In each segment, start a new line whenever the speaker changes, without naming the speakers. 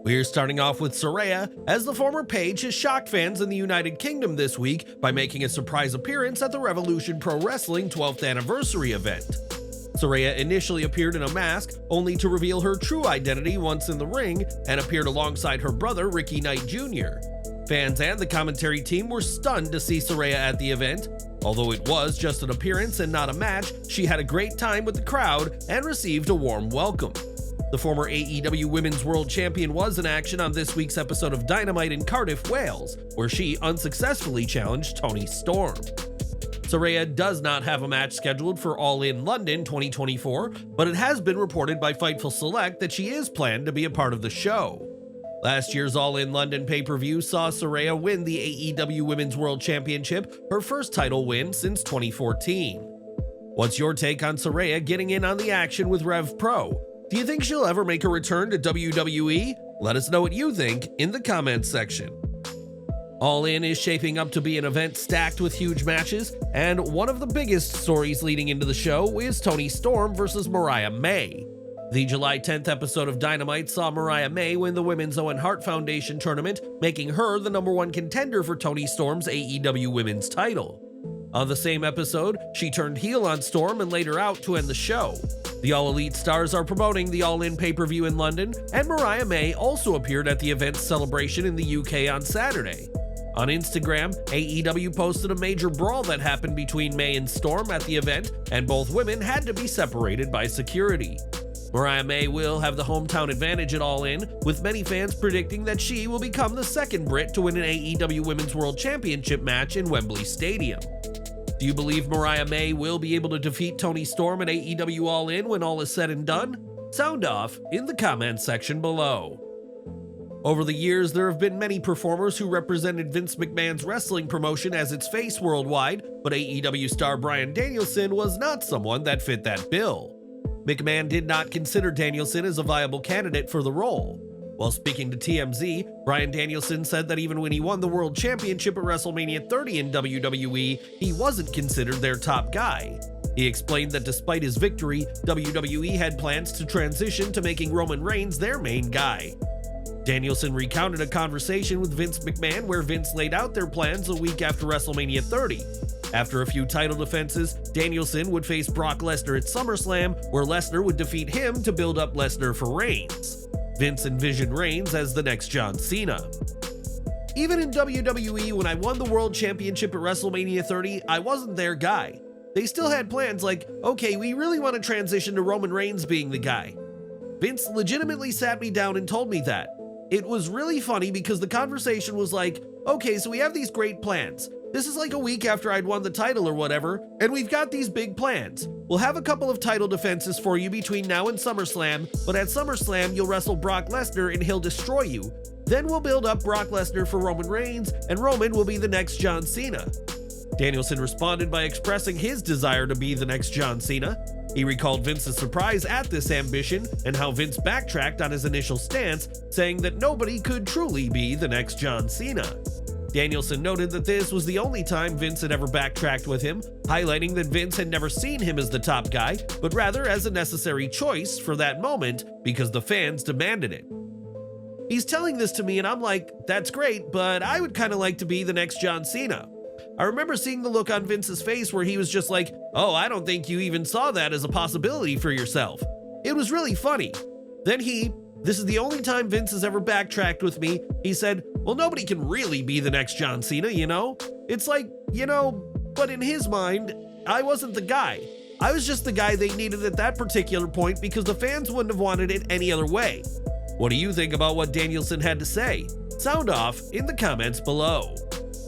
We're starting off with Saraya, as the former page has shocked fans in the United Kingdom this week by making a surprise appearance at the Revolution Pro Wrestling 12th anniversary event. Saraya initially appeared in a mask, only to reveal her true identity once in the ring and appeared alongside her brother Ricky Knight Jr. Fans and the commentary team were stunned to see Saraya at the event. Although it was just an appearance and not a match, she had a great time with the crowd and received a warm welcome. The former AEW Women's World Champion was in action on this week's episode of Dynamite in Cardiff, Wales, where she unsuccessfully challenged Toni Storm. Saraya does not have a match scheduled for All In London 2024, but it has been reported by Fightful Select that she is planned to be a part of the show. Last year's All In London pay-per-view saw Saraya win the AEW Women's World Championship, her first title win since 2014. What's your take on Saraya getting in on the action with Rev Pro? Do you think she'll ever make a return to WWE? Let us know what you think in the comments section. All In is shaping up to be an event stacked with huge matches, and one of the biggest stories leading into the show is Toni Storm versus Mariah May. The July 10th episode of Dynamite saw Mariah May win the Women's Owen Hart Foundation tournament, making her the #1 contender for Toni Storm's AEW Women's title. On the same episode, she turned heel on Storm and laid her out to end the show. The All Elite stars are promoting the All In pay-per-view in London, and Mariah May also appeared at the event's celebration in the UK on Saturday. On Instagram, AEW posted a major brawl that happened between May and Storm at the event, and both women had to be separated by security. Mariah May will have the hometown advantage at All In, with many fans predicting that she will become the second Brit to win an AEW Women's World Championship match in Wembley Stadium. Do you believe Mariah May will be able to defeat Toni Storm at AEW All In when all is said and done? Sound off in the comments section below. Over the years, there have been many performers who represented Vince McMahon's wrestling promotion as its face worldwide, but AEW star Bryan Danielson was not someone that fit that bill. McMahon did not consider Danielson as a viable candidate for the role. While speaking to TMZ, Bryan Danielson said that even when he won the World Championship at WrestleMania 30 in WWE, he wasn't considered their top guy. He explained that despite his victory, WWE had plans to transition to making Roman Reigns their main guy. Danielson recounted a conversation with Vince McMahon where Vince laid out their plans a week after WrestleMania 30. After a few title defenses, Danielson would face Brock Lesnar at SummerSlam, where Lesnar would defeat him to build up Lesnar for Reigns. Vince envisioned Reigns as the next John Cena. Even in WWE, when I won the World Championship at WrestleMania 30, I wasn't their guy. They still had plans like, okay, we really want to transition to Roman Reigns being the guy. Vince legitimately sat me down and told me that. It was really funny because the conversation was like, okay, so we have these great plans. This is like a week after I'd won the title or whatever, and we've got these big plans. We'll have a couple of title defenses for you between now and SummerSlam, but at SummerSlam you'll wrestle Brock Lesnar and he'll destroy you. Then we'll build up Brock Lesnar for Roman Reigns, and Roman will be the next John Cena. Danielson responded by expressing his desire to be the next John Cena. He recalled Vince's surprise at this ambition and how Vince backtracked on his initial stance, saying that nobody could truly be the next John Cena. Danielson noted that this was the only time Vince had ever backtracked with him, highlighting that Vince had never seen him as the top guy, but rather as a necessary choice for that moment because the fans demanded it. He's telling this to me and I'm like, that's great, but I would kind of like to be the next John Cena. I remember seeing the look on Vince's face where he was just like, oh, I don't think you even saw that as a possibility for yourself. It was really funny. Then this is the only time Vince has ever backtracked with me, he said, well, nobody can really be the next John Cena, you know? It's like, but in his mind, I wasn't the guy. I was just the guy they needed at that particular point because the fans wouldn't have wanted it any other way. What do you think about what Danielson had to say? Sound off in the comments below.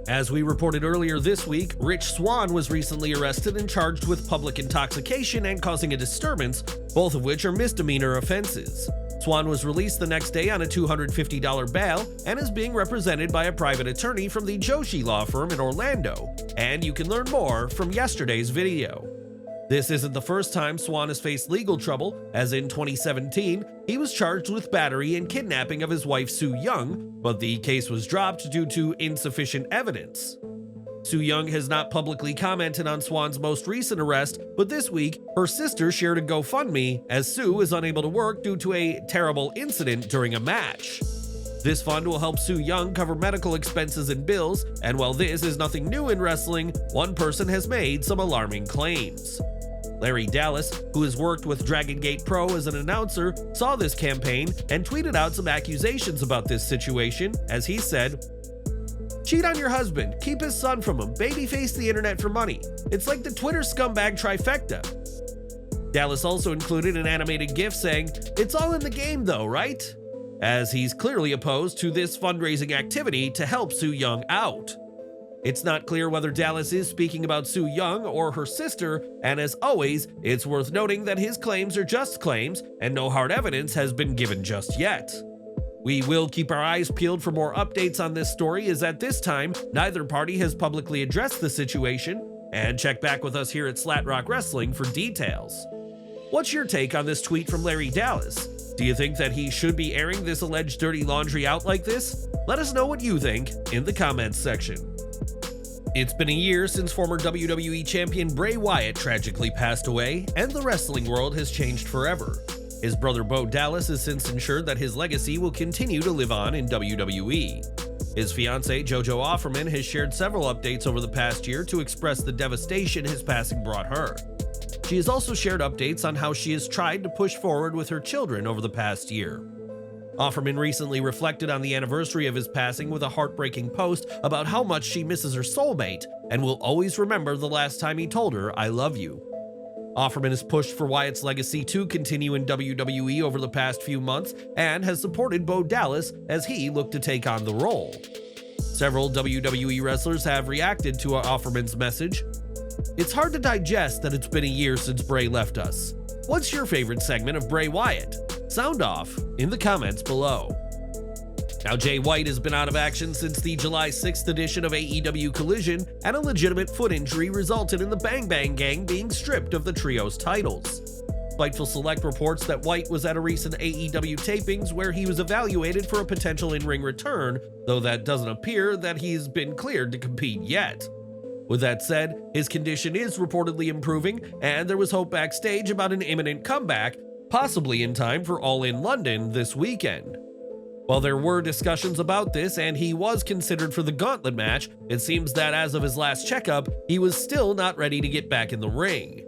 As we reported earlier this week, Rich Swann was recently arrested and charged with public intoxication and causing a disturbance, both of which are misdemeanor offenses. Swann was released the next day on a $250 bail and is being represented by a private attorney from the Jojo law firm in Orlando, and you can learn more from yesterday's video. This isn't the first time Swann has faced legal trouble, as in 2017, he was charged with battery and kidnapping of his wife Sue Young, but the case was dropped due to insufficient evidence. Sue Young has not publicly commented on Swann's most recent arrest, but this week, her sister shared a GoFundMe as Sue is unable to work due to a terrible incident during a match. This fund will help Su Yung cover medical expenses and bills, and while this is nothing new in wrestling, one person has made some alarming claims. Larry Dallas, who has worked with Dragon Gate Pro as an announcer, saw this campaign and tweeted out some accusations about this situation, as he said, "Cheat on your husband, keep his son from him, babyface the internet for money. It's like the Twitter scumbag trifecta." Dallas also included an animated GIF saying, "It's all in the game though, right?" as he's clearly opposed to this fundraising activity to help Su Yung out. It's not clear whether Dallas is speaking about Su Yung or her sister, and as always, it's worth noting that his claims are just claims and no hard evidence has been given just yet. We will keep our eyes peeled for more updates on this story, as at this time, neither party has publicly addressed the situation, and check back with us here at Slat Rock Wrestling for details. What's your take on this tweet from Larry Dallas? Do you think that he should be airing this alleged dirty laundry out like this? Let us know what you think in the comments section. It's been a year since former WWE champion Bray Wyatt tragically passed away, and the wrestling world has changed forever. His brother Bo Dallas has since ensured that his legacy will continue to live on in WWE. His fiancée Jojo Offerman has shared several updates over the past year to express the devastation his passing brought her. She has also shared updates on how she has tried to push forward with her children over the past year. Offerman recently reflected on the anniversary of his passing with a heartbreaking post about how much she misses her soulmate and will always remember the last time he told her, "I love you." Offerman has pushed for Wyatt's legacy to continue in WWE over the past few months and has supported Bo Dallas as he looked to take on the role. Several WWE wrestlers have reacted to Offerman's message. "It's hard to digest that it's been a year since Bray left us. What's your favorite segment of Bray Wyatt? Sound off in the comments below." Now, Jay White has been out of action since the July 6th edition of AEW Collision, and a legitimate foot injury resulted in the Bang Bang Gang being stripped of the trio's titles. Fightful Select reports that White was at a recent AEW tapings where he was evaluated for a potential in-ring return, though that doesn't appear that he's been cleared to compete yet. With that said, his condition is reportedly improving, and there was hope backstage about an imminent comeback, possibly in time for All In London this weekend. While there were discussions about this and he was considered for the gauntlet match, it seems that as of his last checkup, he was still not ready to get back in the ring.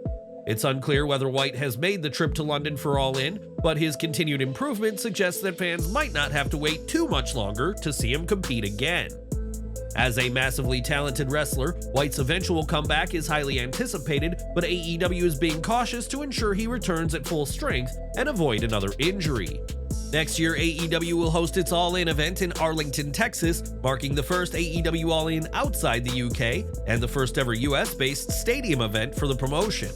It's unclear whether White has made the trip to London for All In, but his continued improvement suggests that fans might not have to wait too much longer to see him compete again. As a massively talented wrestler, White's eventual comeback is highly anticipated, but AEW is being cautious to ensure he returns at full strength and avoid another injury. Next year, AEW will host its All In event in Arlington, Texas, marking the first AEW All In outside the UK and the first ever US-based stadium event for the promotion.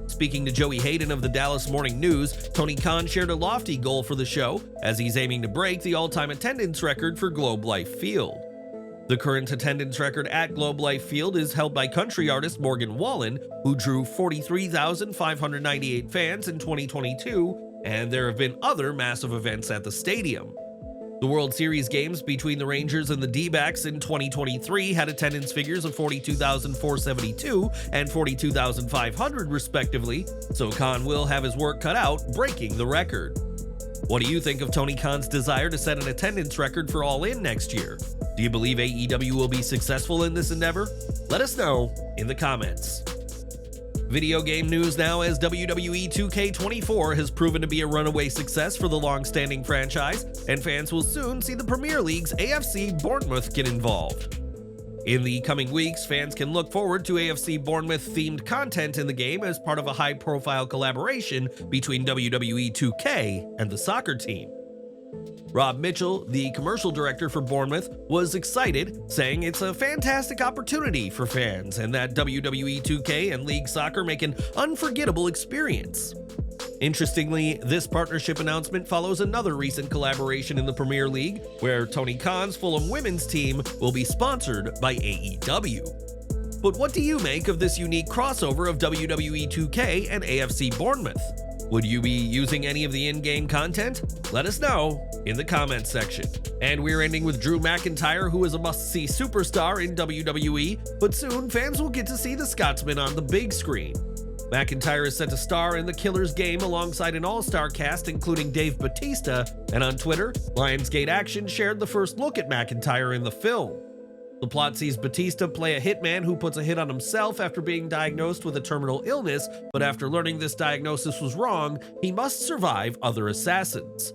Speaking to Joey Hayden of the Dallas Morning News, Tony Khan shared a lofty goal for the show, as he's aiming to break the all-time attendance record for Globe Life Field. The current attendance record at Globe Life Field is held by country artist Morgan Wallen, who drew 43,598 fans in 2022, and there have been other massive events at the stadium. The World Series games between the Rangers and the D-backs in 2023 had attendance figures of 42,472 and 42,500 respectively, so Khan will have his work cut out breaking the record. What do you think of Tony Khan's desire to set an attendance record for All In next year? Do you believe AEW will be successful in this endeavor? Let us know in the comments. Video game news now, as WWE 2K24 has proven to be a runaway success for the long-standing franchise, and fans will soon see the Premier League's AFC Bournemouth get involved. In the coming weeks, fans can look forward to AFC Bournemouth-themed content in the game as part of a high-profile collaboration between WWE 2K and the soccer team. Rob Mitchell, the commercial director for Bournemouth, was excited, saying it's a fantastic opportunity for fans and that WWE 2K and League Soccer make an unforgettable experience. Interestingly, this partnership announcement follows another recent collaboration in the Premier League, where Tony Khan's Fulham women's team will be sponsored by AEW. But what do you make of this unique crossover of WWE 2K and AFC Bournemouth? Would you be using any of the in-game content? Let us know in the comments section. And we're ending with Drew McIntyre, who is a must-see superstar in WWE, but soon fans will get to see the Scotsman on the big screen. McIntyre is set to star in The Killer's Game alongside an all-star cast including Dave Bautista, and on Twitter, Lionsgate Action shared the first look at McIntyre in the film. The plot sees Bautista play a hitman who puts a hit on himself after being diagnosed with a terminal illness, but after learning this diagnosis was wrong, he must survive other assassins.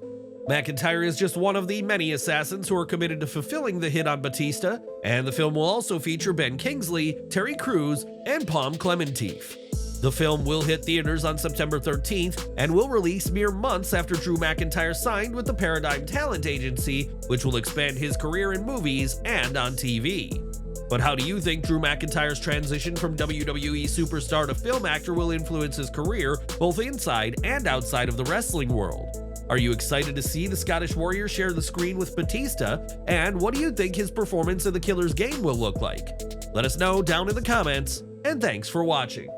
McIntyre is just one of the many assassins who are committed to fulfilling the hit on Bautista, and the film will also feature Ben Kingsley, Terry Crews, and Palm Clementif. The film will hit theaters on September 13th and will release mere months after Drew McIntyre signed with the Paradigm Talent Agency, which will expand his career in movies and on TV. But how do you think Drew McIntyre's transition from WWE superstar to film actor will influence his career, both inside and outside of the wrestling world? Are you excited to see the Scottish Warrior share the screen with Bautista? And what do you think his performance in The Killer's Game will look like? Let us know down in the comments, and thanks for watching.